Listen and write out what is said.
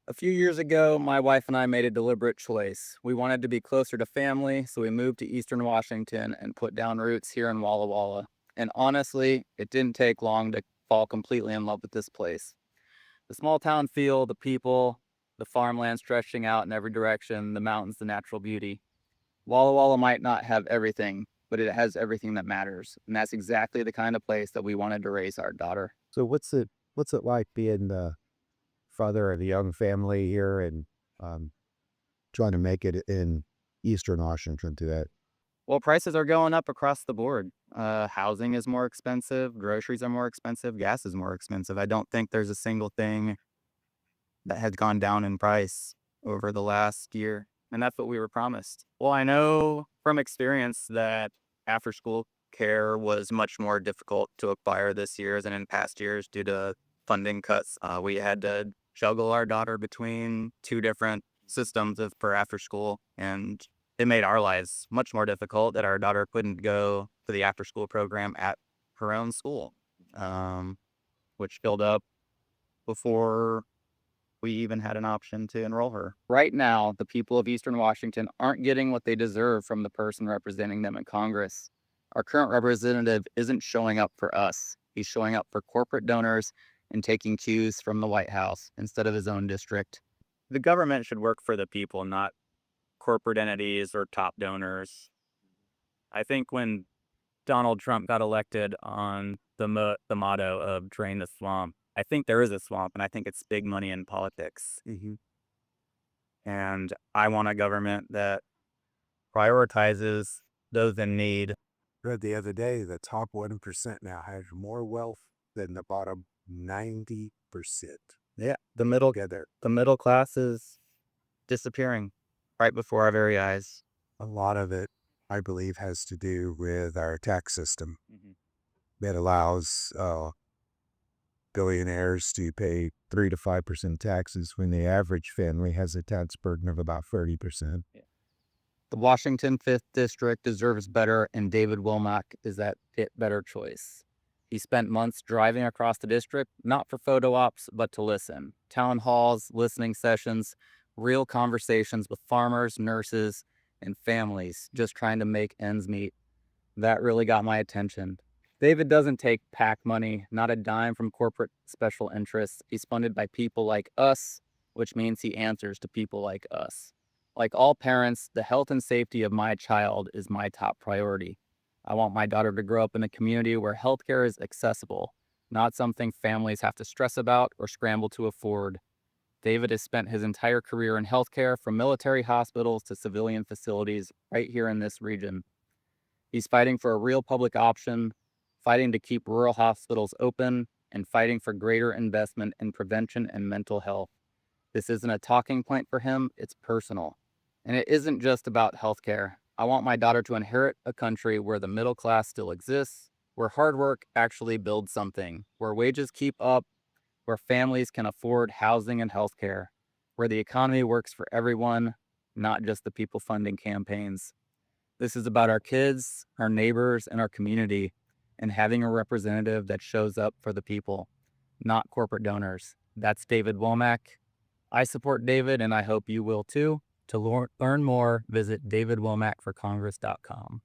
A few years ago, my wife and I made a deliberate choice. We wanted to be closer to family, so we moved to Eastern Washington and put down roots here in Walla Walla. And honestly, it didn't take long to fall completely in love with this place. The small town feel, the people, the farmland stretching out in every direction, the mountains, the natural beauty. Walla Walla might not have everything, but it has everything that matters. And that's exactly the kind of place that we wanted to raise our daughter. So what's it like being the father of a young family here and um, trying to make it in Eastern Washington today? Well, prices are going up across the board. Housing is more expensive, groceries are more expensive, gas is more expensive. I don't think there's a single thing that has gone down in price over the last year, and that's what we were promised. Well, I know from experience that after school care was much more difficult to acquire this year than in past years due to funding cuts. We had to juggle our daughter between two different systems for after school, and it made our lives much more difficult that our daughter couldn't go to the after school program at her own school, um, which filled up before we even had an option to enroll her. Right now, the people of Eastern Washington aren't getting what they deserve from the person representing them in Congress. Our current representative isn't showing up for us. He's showing up for corporate donors and taking cues from the White House instead of his own district. The government should work for the people, not corporate entities or top donors. I think when Donald Trump got elected on the motto of "drain the swamp," I think there is a swamp, and I think it's big money in politics. And I want a government that prioritizes those in need. Read the other day, the top 1% now has more wealth than the bottom 90%. Yeah, Together, the middle class is disappearing right before our very eyes. a lot of it, I believe, has to do with our tax system Mhm. that allows billionaires to pay 3 to 5% taxes when the average family has a tax burden of about 30%. Yeah. The Washington 5th District deserves better, and David Womack is that better choice. He spent months driving across the district, not for photo ops, but to listen. Town halls, listening sessions, real conversations with farmers, nurses, and families just trying to make ends meet. That really got my attention. David doesn't take PAC money, not a dime from corporate special interests. He's funded by people like us, which means he answers to people like us. Like all parents, the health and safety of my child is my top priority. I want my daughter to grow up in a community where healthcare is accessible, not something families have to stress about or scramble to afford. David has spent his entire career in healthcare, from military hospitals to civilian facilities right here in this region. He's fighting for a real public option, fighting to keep rural hospitals open, and fighting for greater investment in prevention and mental health. This isn't a talking point for him, it's personal. And it isn't just about healthcare. I want my daughter to inherit a country where the middle class still exists, where hard work actually builds something, where wages keep up, where families can afford housing and healthcare, where the economy works for everyone, not just the people funding campaigns. This is about our kids, our neighbors, and our community, and having a representative that shows up for the people, not corporate donors. That's David Womack. I support David, and I hope you will too. To learn more, visit davidwomackforcongress.com.